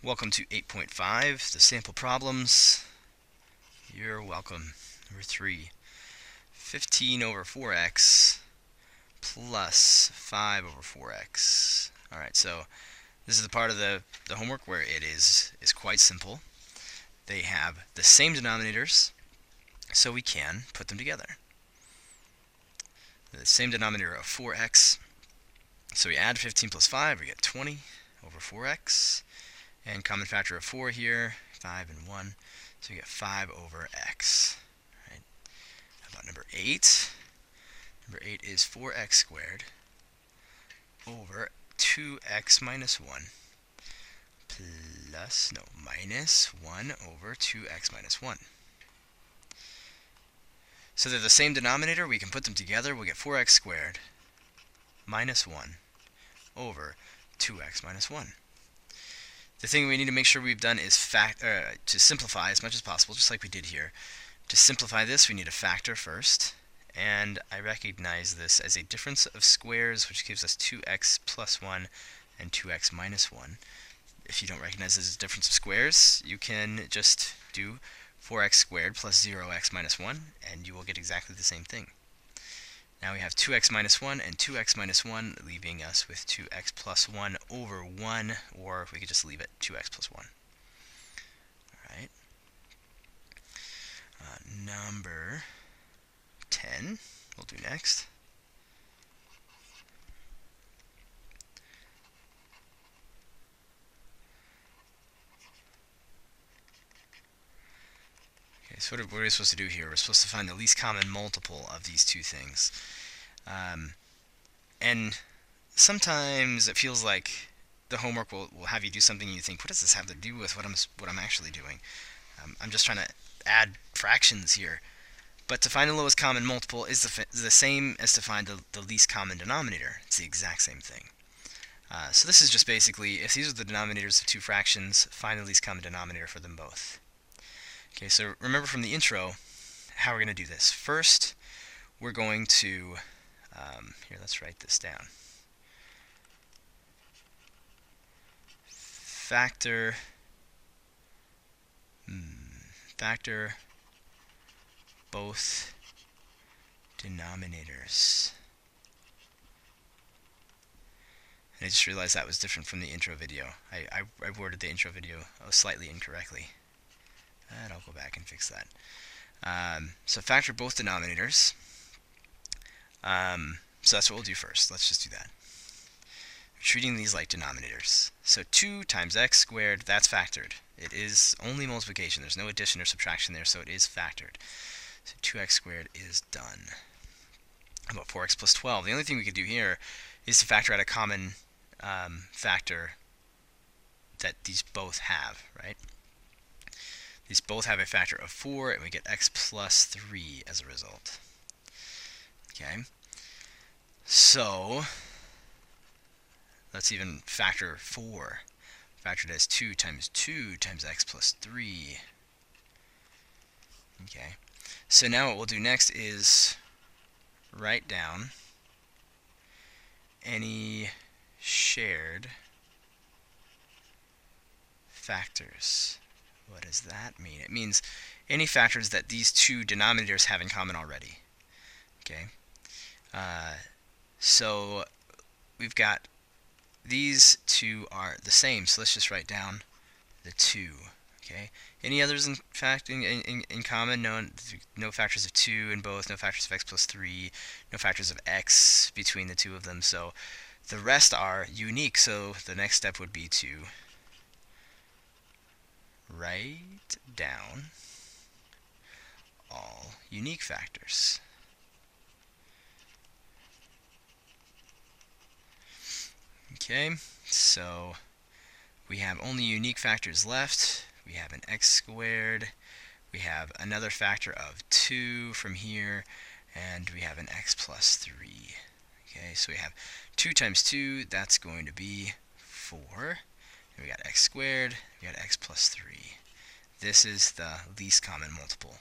Welcome to 8.5, the sample problems. You're welcome. Number 3, 15 over 4x plus 5 over 4x. Alright, so this is the part of the homework where it is quite simple. They have the same denominators, so we can put them together. The same denominator of 4x, so we add 15 plus 5, we get 20 over 4x. And common factor of 4 here, 5 and 1, so we get 5 over x. Right. How about number 8? Number 8 is 4x squared over 2x minus 1 minus 1 over 2x minus 1. So they're the same denominator, we can put them together, we'll get 4x squared minus 1 over 2x minus 1. The thing we need to make sure we've done is to simplify as much as possible, just like we did here. To simplify this, we need a factor first, and I recognize this as a difference of squares, which gives us 2x plus 1 and 2x minus 1. If you don't recognize this as a difference of squares, you can just do 4x squared plus 0x minus 1, and you will get exactly the same thing. Now we have 2x minus 1 and 2x minus 1, leaving us with 2x plus 1 over 1, or we could just leave it 2x plus 1. Alright. Number 10, we'll do next. Okay, so what are we supposed to do here? We're supposed to find the least common multiple of these two things. And sometimes it feels like the homework will have you do something and you think, what does this have to do with what I'm actually doing? I'm just trying to add fractions here. But to find the lowest common multiple is the same as to find the least common denominator. It's the exact same thing. So this is just basically, if these are the denominators of two fractions, find the least common denominator for them both. Okay, so remember from the intro how we're going to do this. First, we're going to, here, let's write this down. Factor both denominators. And I just realized that was different from the intro video. I worded the intro video slightly incorrectly. And I'll go back and fix that. So factor both denominators. So that's what we'll do first. Let's just do that. We're treating these like denominators. So 2 times x squared, that's factored. It is only multiplication. There's no addition or subtraction there, so it is factored. So 2x squared is done. How about 4x plus 12? The only thing we could do here is to factor out a common factor that these both have, right? These both have a factor of 4, and we get x plus 3 as a result. Okay, so let's even factor 4. Factored as 2 times x plus 3. Okay, so now what we'll do next is write down any shared factors. What does that mean? It means any factors that these two denominators have in common already. Okay, so we've got these two are the same, so let's just write down the 2. Okay, any others in common? No factors of 2 in both, no factors of x plus 3, no factors of x between the two of them, so the rest are unique, so the next step would be to write down all unique factors. Okay, so we have only unique factors left. We have an x squared, we have another factor of 2 from here, and we have an x plus 3. Okay, so we have 2 times 2, that's going to be 4. And we got x squared, we got x plus 3. This is the least common multiple.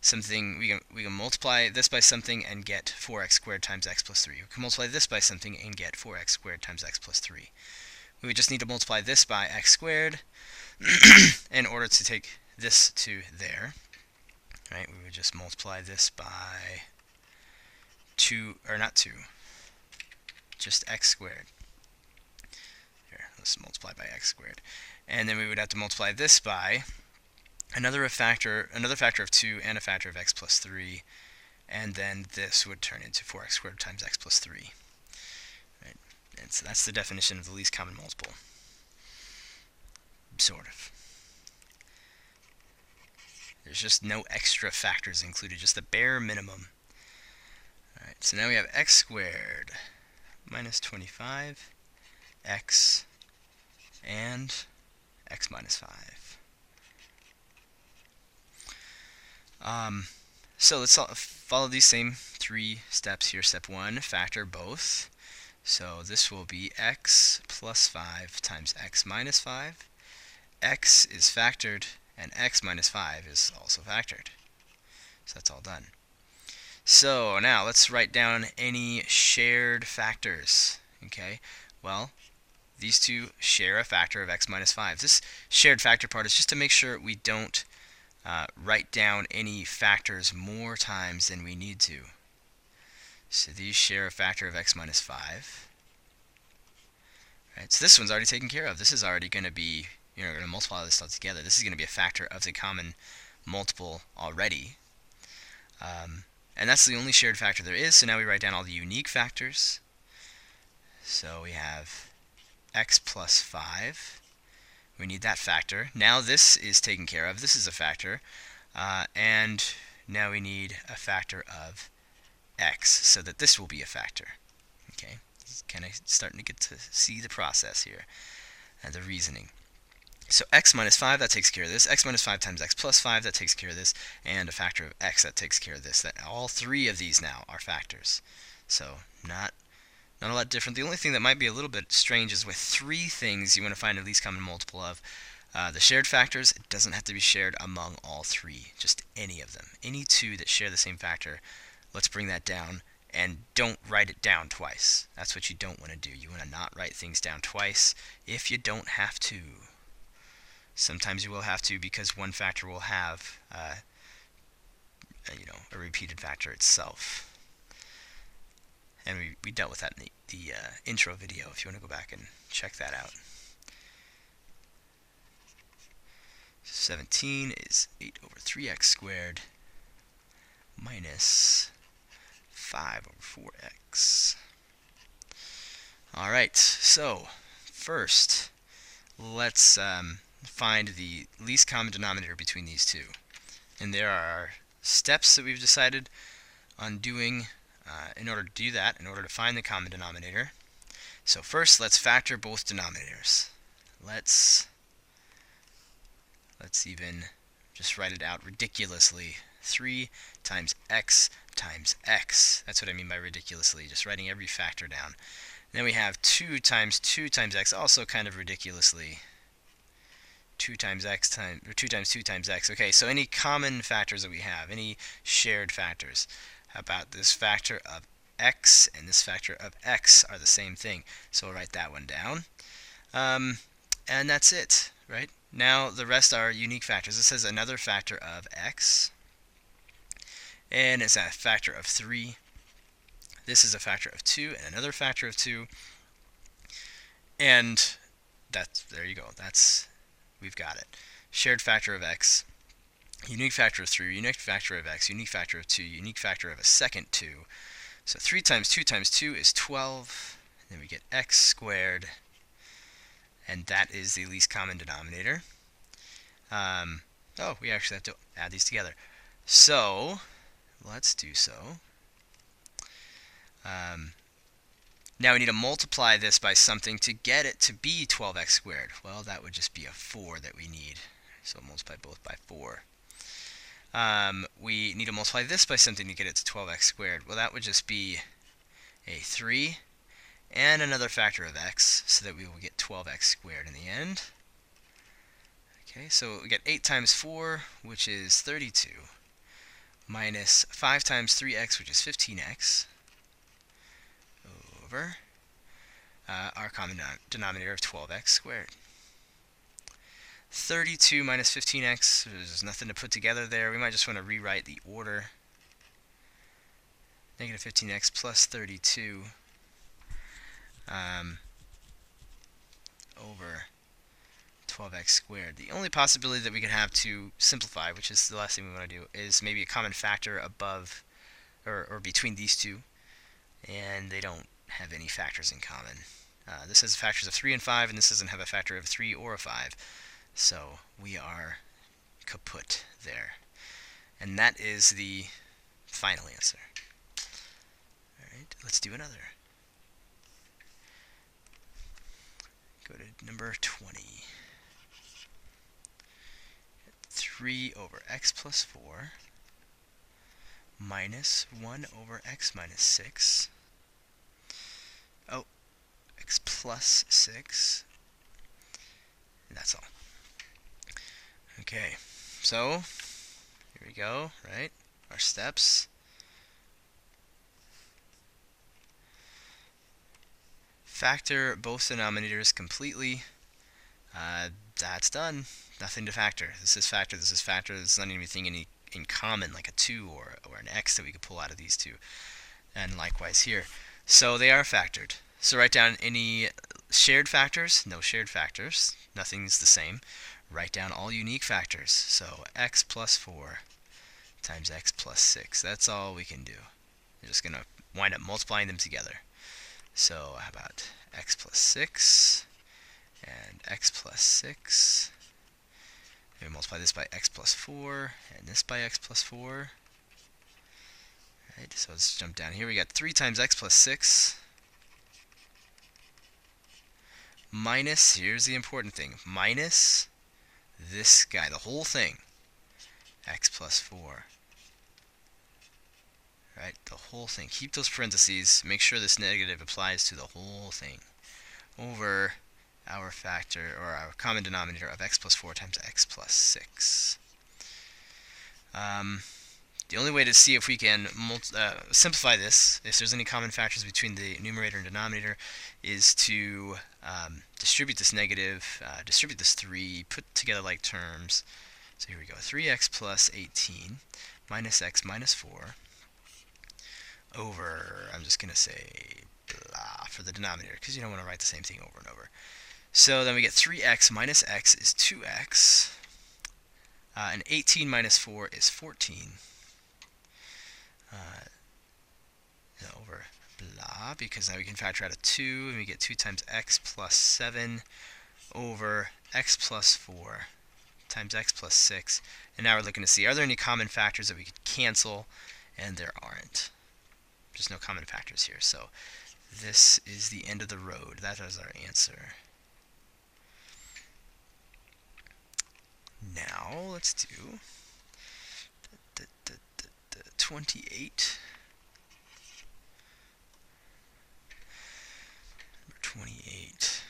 Something we can multiply this by something and get 4x squared times x plus 3. We can multiply this by something and get 4x squared times x plus 3. we would just need to multiply this by x squared in order to take this to there. Right? We would just multiply this by 2, or not 2, just x squared. Here, let's multiply by x squared. And then we would have to multiply this by another factor of 2 and a factor of x plus 3, and then this would turn into 4x squared times x plus 3. Right? And so that's the definition of the least common multiple. Sort of. There's just no extra factors included, just the bare minimum. Alright, so now we have x squared minus 25, x, and x minus 5. So let's follow these same 3 steps here. Step 1, factor both. So this will be x plus 5 times x minus 5. X is factored, and x minus 5 is also factored. So that's all done. So now let's write down any shared factors. Okay, well, these two share a factor of x minus 5. This shared factor part is just to make sure we don't write down any factors more times than we need to. So these share a factor of x minus 5. Right, so this one's already taken care of. This is already going to be, we're going to multiply all this stuff together. This is going to be a factor of the common multiple already. And that's the only shared factor there is. So now we write down all the unique factors. So we have x plus 5. We need that factor. Now this is taken care of. This is a factor. And now we need a factor of x so that this will be a factor. Okay, kind of starting to get to see the process here, the reasoning. So x minus 5, that takes care of this. X minus 5 times x plus 5, that takes care of this. And a factor of x, that takes care of this. That all 3 of these now are factors. So not a lot different. The only thing that might be a little bit strange is with 3 things you want to find the least common multiple of. The shared factors, it doesn't have to be shared among all 3. Just any of them. Any 2 that share the same factor. Let's bring that down. And don't write it down twice. That's what you don't want to do. You want to not write things down twice if you don't have to. Sometimes you will have to because one factor will have a repeated factor itself. And we dealt with that in the intro video if you want to go back and check that out. 17 is 8 over 3x squared minus 5 over 4x. Alright, so first let's find the least common denominator between these two. And there are steps that we've decided on doing in order to do that, in order to find the common denominator. So first, let's factor both denominators. Let's even just write it out ridiculously. 3 times x times x. That's what I mean by ridiculously, just writing every factor down. Then we have 2 times x, also kind of ridiculously. 2 times 2 times x. Okay, so any common factors that we have, any shared factors. How about this factor of x and this factor of x are the same thing. So we'll write that one down. And that's it, right? Now the rest are unique factors. This says another factor of x. And it's a factor of 3. This is a factor of 2 and another factor of 2. And there you go. We've got it. Shared factor of x, unique factor of 3, unique factor of x, unique factor of 2, unique factor of a second 2. So 3 times 2 is 12. Then we get x squared. And that is the least common denominator. We actually have to add these together. So let's do so. Now we need to multiply this by something to get it to be 12x squared. Well, that would just be a 4 that we need. So multiply both by 4. We need to multiply this by something to get it to 12x squared. Well, that would just be a 3 and another factor of x, so that we will get 12x squared in the end. Okay, so we get 8 times 4, which is 32, minus 5 times 3x, which is 15x, over our common denominator of 12x squared. 32 minus 15x, there's nothing to put together there. We might just want to rewrite the order. Negative 15x plus 32 over 12x squared. The only possibility that we could have to simplify, which is the last thing we want to do, is maybe a common factor above or between these two, and they don't have any factors in common. This has factors of 3 and 5, and this doesn't have a factor of 3 or a 5. So we are kaput there. And that is the final answer. Alright, let's do another. Go to number 20. 3 over x plus 4 minus 1 over x minus 6. Oh, x plus 6. And that's all. Okay, so here we go, right? Our steps. Factor both denominators completely. That's done. Nothing to factor. This is factor, this is factor. There's not anything in common, like a 2 or an x that we could pull out of these two. And likewise here. So they are factored. So write down any shared factors. No shared factors. Nothing's the same. Write down all unique factors. So x plus 4 times x plus 6. That's all we can do. We're just going to wind up multiplying them together. So how about x plus 6 and x plus 6. And we multiply this by x plus 4 and this by x plus 4. Right, so let's jump down here. We got 3 times x plus 6 minus, here's the important thing, minus this guy, the whole thing, x plus 4. Right, the whole thing. Keep those parentheses. Make sure this negative applies to the whole thing over our factor, or our common denominator of x plus 4 times x plus 6. The only way to see if we can simplify this, if there's any common factors between the numerator and denominator, is to distribute this negative, distribute this 3, put together like terms. So here we go, 3x plus 18 minus x minus 4 over, I'm just going to say blah for the denominator, because you don't want to write the same thing over and over. So then we get 3x minus x is 2x, and 18 minus 4 is 14. Over blah, because now we can factor out a 2, and we get 2 times x plus 7 over x plus 4 times x plus 6. And now we're looking to see, are there any common factors that we could cancel? And there aren't. There's no common factors here. So this is the end of the road. That is our answer. Now let's do 28. Number 28.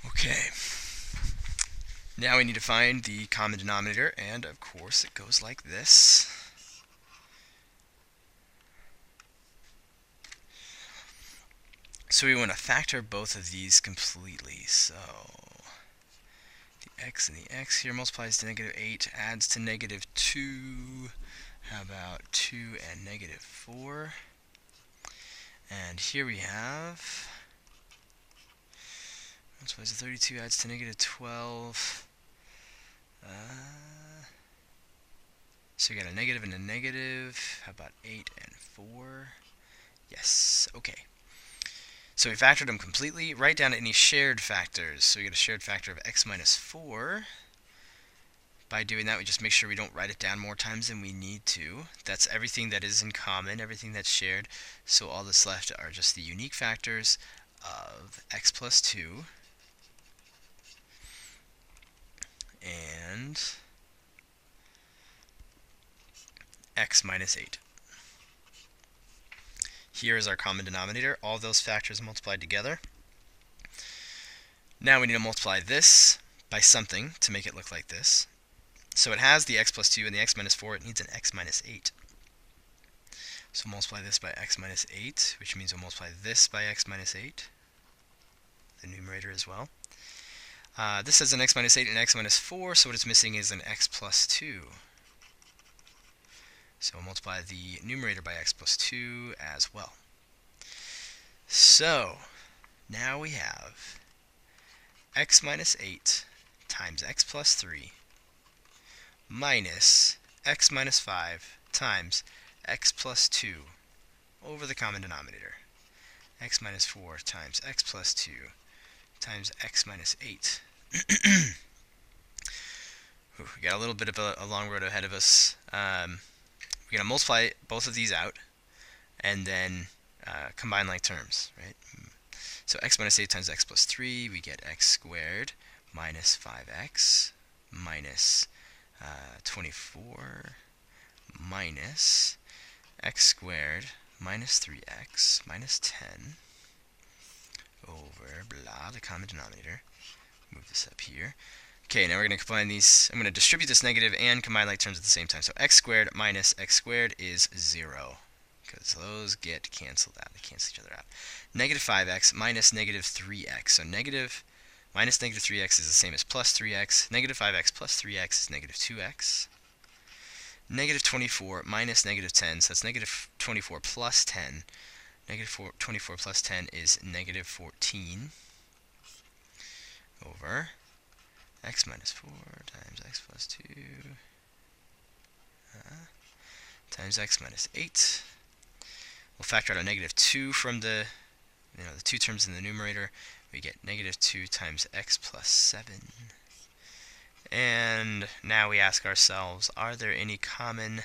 Okay, now we need to find the common denominator, and of course it goes like this. So we want to factor both of these completely. So the x and the x here multiplies to negative 8, adds to negative 2. How about 2 and negative 4? And here we have multiplies to 32, adds to negative 12. So we got a negative and a negative. How about 8 and 4? Yes, okay. So we factored them completely. Write down any shared factors. So we get a shared factor of x minus 4. By doing that, we just make sure we don't write it down more times than we need to. That's everything that is in common, everything that's shared. So all that's left are just the unique factors of x plus 2 and x minus 8. Here is our common denominator, all those factors multiplied together. Now we need to multiply this by something to make it look like this. So it has the x plus 2 and the x minus 4. It needs an x minus 8. So we'll multiply this by x minus 8, which means we'll multiply this by x minus 8, the numerator as well. This has an x minus 8 and an x minus 4, so what it's missing is an x plus 2. So we'll multiply the numerator by x plus 2 as well. So now we have x minus 8 times x plus 3 minus x minus 5 times x plus 2 over the common denominator. X minus 4 times x plus 2 times x minus 8. We got a little bit of a long road ahead of us. We're going to multiply both of these out and then combine like terms, right? So x minus 8 times x plus 3, we get x squared minus 5x minus 24 minus x squared minus 3x minus 10 over blah, the common denominator. Move this up here. Okay, now we're going to combine these. I'm going to distribute this negative and combine like terms at the same time. So x squared minus x squared is 0, because those get canceled out. They cancel each other out. Negative 5x minus negative 3x. So negative minus negative 3x is the same as plus 3x. Negative 5x plus 3x is negative 2x. Negative 24 minus negative 10, so that's negative 24 plus 10. Negative 24 plus 10 is negative 14 over x minus 4 times x plus 2 times x minus 8. We'll factor out a negative 2 from the two terms in the numerator. We get negative 2 times x plus 7. And now we ask ourselves, are there any common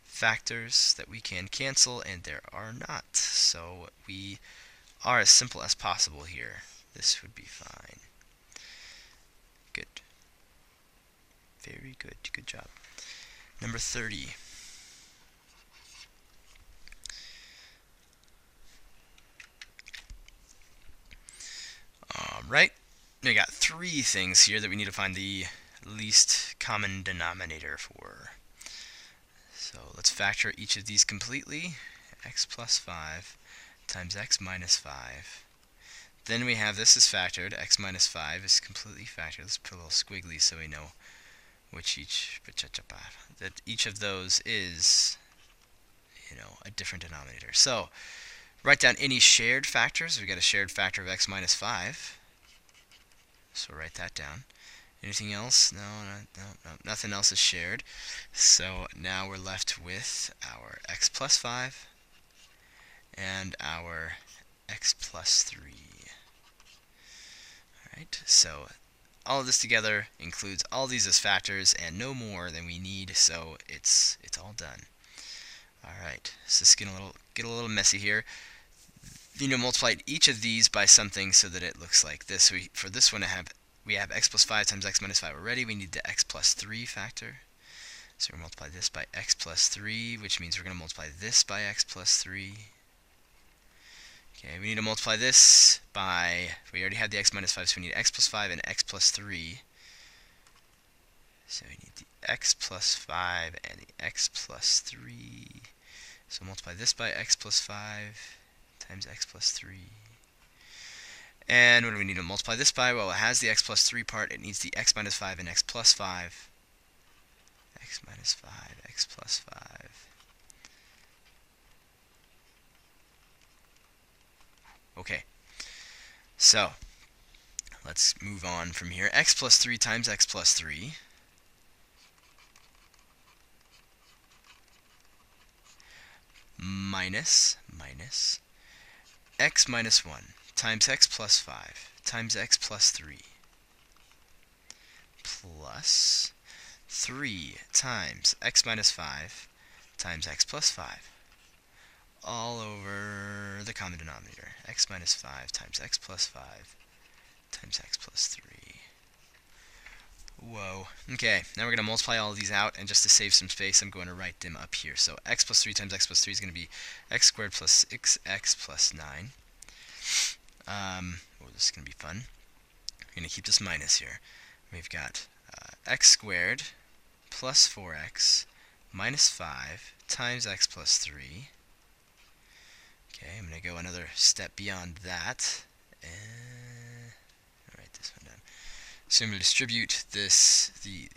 factors that we can cancel? And there are not. So we are as simple as possible here. This would be fine. Good. Very good. Good job. Number 30. All right. We got 3 things here that we need to find the least common denominator for. So let's factor each of these completely. X plus 5 times x minus 5. Then we have this is factored. X minus 5 is completely factored. Let's put a little squiggly so we know which that each of those is a different denominator. So write down any shared factors. We've got a shared factor of x minus 5. So write that down. Anything else? No, nothing else is shared. So now we're left with our x plus 5 and our x plus 3. Alright, so all of this together includes all these as factors and no more than we need, so it's all done. Alright, so this is going to get a little messy here. Multiply each of these by something so that it looks like this. For this one, we have x plus 5 times x minus 5 already. We need the x plus 3 factor. So we're going to multiply this by x plus 3, which means we're going to multiply this by x plus 3. Okay, we need to multiply this by, we already had the x minus 5, so we need x plus 5 and x plus 3. So we need the x plus 5 and the x plus 3. So multiply this by x plus 5 times x plus 3. And what do we need to multiply this by? Well, it has the x plus 3 part. It needs the x minus 5 and x plus 5. X minus 5, x plus 5. Okay. So, let's move on from here. X plus 3 times x plus 3. Minus x minus 1 times x plus 5 times x plus 3 plus 3 times x minus 5 times x plus 5 all over the common denominator. X minus 5 times x plus 5 times x plus 3. Whoa. Okay, now we're going to multiply all of these out, and just to save some space, I'm going to write them up here. So x plus 3 times x plus 3 is going to be x squared plus 6x plus 9. This is going to be fun. We're going to keep this minus here. We've got x squared plus 4x minus 5 times x plus 3. Okay, I'm going to go another step beyond that. I'll write this one down. So I'm going to distribute this, the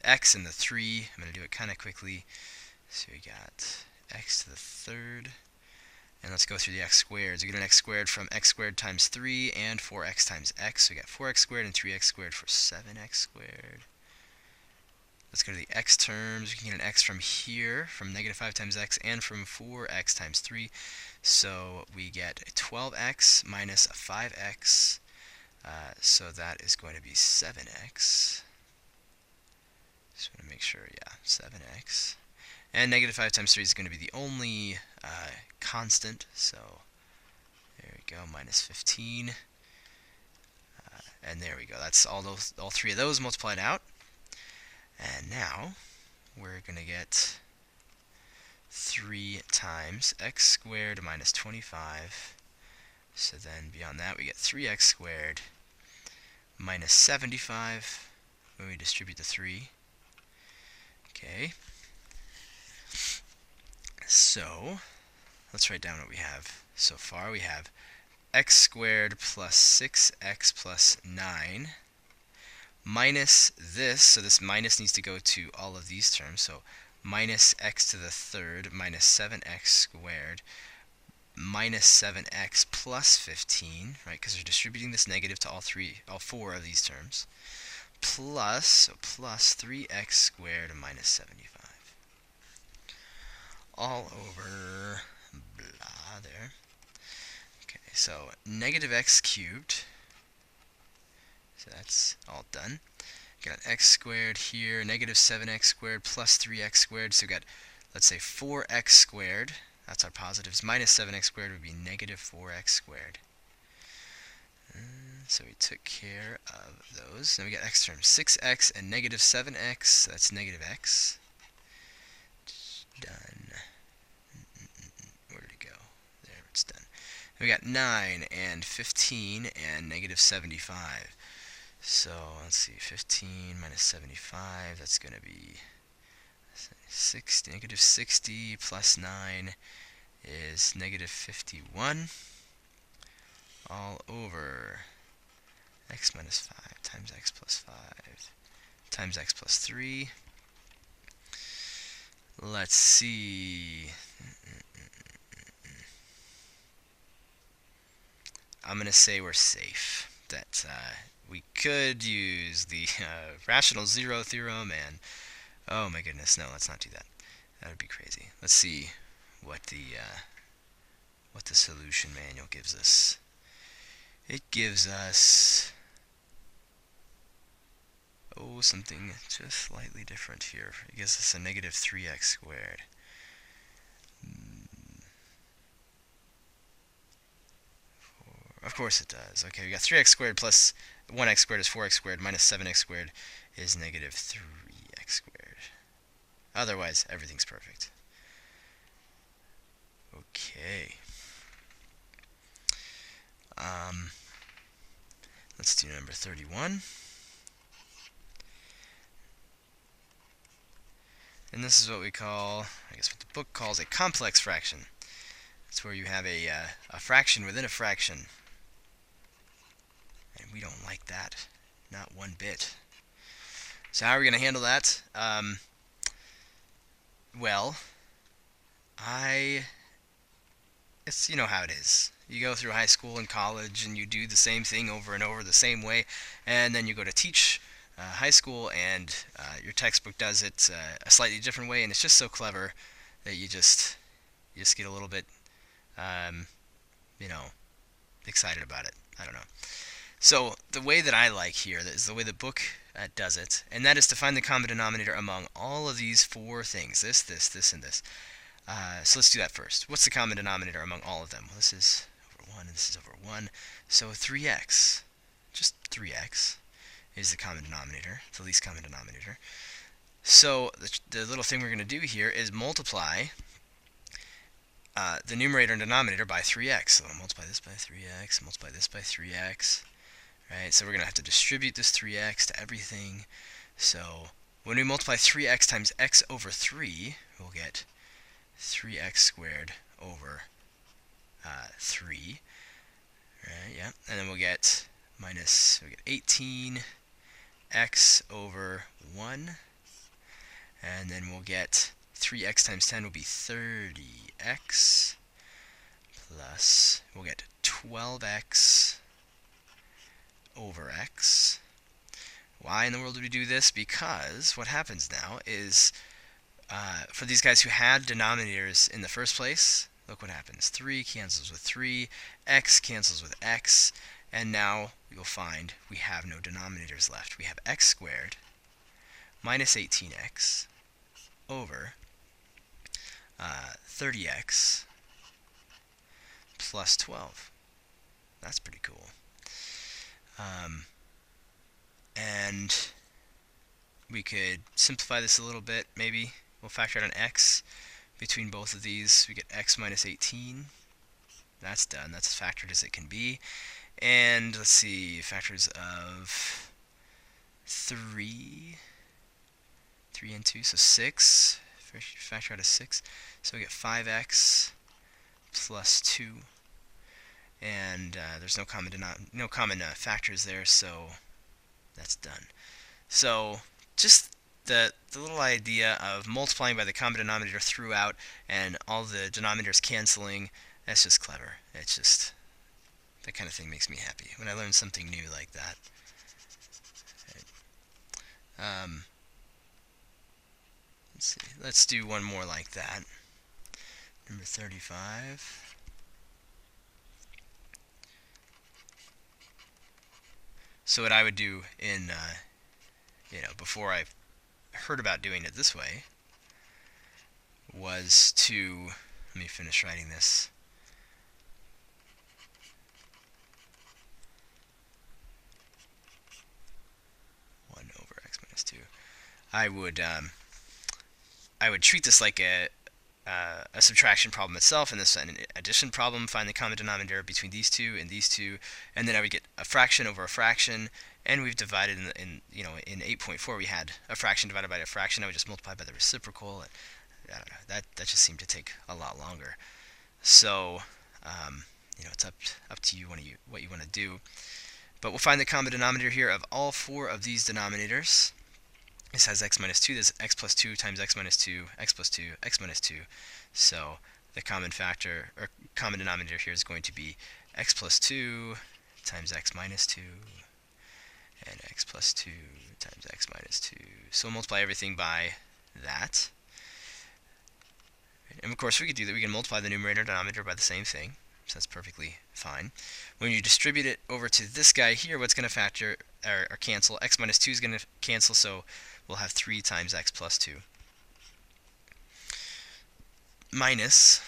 x and the 3. I'm going to do it kind of quickly. So we got x to the third. And let's go through the x squareds. We get an x squared from x squared times 3 and 4x times x. So we got 4x squared and 3x squared for 7x squared. Let's go to the x terms. We can get an x from here, from negative 5 times x, and from 4x times 3. So we get a 12x minus a 5x. So that is going to be 7x. Just want to make sure, yeah, 7x. And negative 5 times 3 is going to be the only constant. So there we go, minus 15. And there we go. That's all three of those multiplied out. And now we're going to get 3 times x squared minus 25. So then beyond that we get 3x squared minus 75 when we distribute the 3. Okay. So let's write down what we have so far. We have x squared plus 6x plus 9 minus this, so this minus needs to go to all of these terms, so minus x to the third minus 7x squared minus 7x plus 15, right, because we're distributing this negative to all four of these terms, plus 3x squared minus 75. All over blah there. Okay, so negative x cubed. So that's all done. Got x squared here, negative 7x squared plus 3x squared. So we got, let's say, 4x squared. That's our positives. Minus 7x squared would be negative 4x squared. So we took care of those. Then we got x terms, 6x and negative 7x. That's negative x. Done. Where did it go? There, it's done. Then we got 9 and 15 and negative 75. So let's see, 15 minus 75, that's going to be 60, negative 60 plus 9 is negative 51, all over x minus 5 times x plus 5 times x plus 3. Let's see. I'm going to say we're safe. That we could use the rational zero theorem, and oh my goodness, no, let's not do that. That would be crazy. Let's see what the solution manual gives us. It gives us something just slightly different here. It gives us a negative 3x squared. Of course it does. Okay, we got 3x squared plus 1x squared is 4x squared minus 7x squared is negative 3x squared. Otherwise, everything's perfect. Okay. Let's do number 31. And this is what we call, I guess what the book calls, a complex fraction. It's where you have a fraction within a fraction. And we don't like that. Not one bit. So how are we going to handle that? Well, it's, you know how it is. You go through high school and college and you do the same thing over and over the same way, and then you go to teach high school and your textbook does it a slightly different way, and it's just so clever that you just get a little bit excited about it. I don't know. So the way that I like here is the way the book does it, and that is to find the common denominator among all of these four things, this, and this. So let's do that first. What's the common denominator among all of them? Well, this is over 1, and this is over 1. So 3x, just 3x, is the common denominator, the least common denominator. So the little thing we're going to do here is multiply the numerator and denominator by 3x. So I'll multiply this by 3x, multiply this by 3x. Right? So we're going to have to distribute this 3x to everything. So when we multiply 3x times x over 3, we'll get 3x squared over 3. Right? Yeah. And then we'll get 18x over 1. And then we'll get 3x times 10 will be 30x, plus we'll get 12x over x. Why in the world do we do this? Because what happens now is, for these guys who had denominators in the first place, look what happens. 3 cancels with 3, x cancels with x, and now you'll find we have no denominators left. We have x squared minus 18x over 30x plus 12. That's pretty cool. And we could simplify this a little bit, maybe. We'll factor out an x between both of these. We get x minus 18. That's done. That's as factored as it can be. And let's see, factors of 3 and 2, so 6. Factor out a 6. So we get 5x plus 2. And there's no common factors there, so that's done. So just the little idea of multiplying by the common denominator throughout and all the denominators canceling, that's just clever. It's just, that kind of thing makes me happy when I learn something new like that. Let's see. Let's do one more like that. Number 35. So what I would do in, before I heard about doing it this way, was to, let me finish writing this. X minus 2. I would treat this like a subtraction problem itself, and this an addition problem. Find the common denominator between these two, and then I would get a fraction over a fraction. And we've divided in 8.4 we had a fraction divided by a fraction. I would just multiply by the reciprocal. And, I don't know. That just seemed to take a lot longer. So it's up to you what you want to do. But we'll find the common denominator here of all 4 of these denominators. This has x minus 2. This is x plus 2 times x minus 2, x plus 2, x minus 2. So the common factor, or common denominator here, is going to be x plus 2 times x minus 2, and x plus 2 times x minus 2. So we'll multiply everything by that. And of course we could do that. We can multiply the numerator and denominator by the same thing. So that's perfectly fine. When you distribute it over to this guy here, what's going to factor or cancel? X minus 2 is going to cancel, so we'll have 3 times x plus 2. Minus,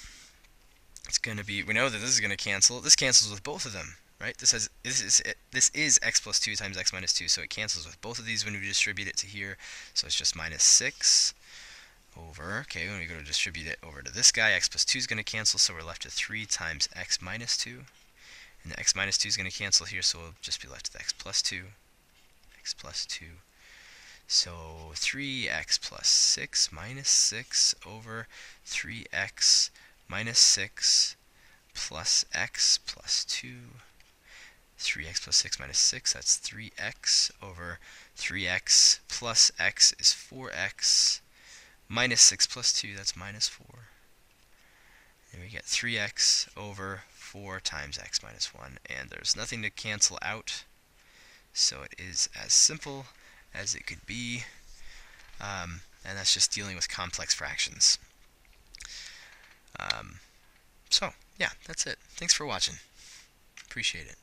it's going to be, we know that this is going to cancel. This cancels with both of them, right? This is x plus 2 times x minus 2, so it cancels with both of these when we distribute it to here. So it's just minus 6 over, okay, when we go to distribute it over to this guy, x plus 2 is going to cancel, so we're left with 3 times x minus 2. And the x minus 2 is going to cancel here, so we'll just be left with x plus 2. X plus 2. So 3x plus 6 minus 6 over 3x minus 6 plus x plus 2. 3x plus 6 minus 6, that's 3x over 3x plus x is 4x. Minus 6 plus 2, that's minus 4. And we get 3x over 4 times x minus 1. And there's nothing to cancel out. So it is as simple as it could be. And that's just dealing with complex fractions. So, yeah, that's it. Thanks for watching. Appreciate it.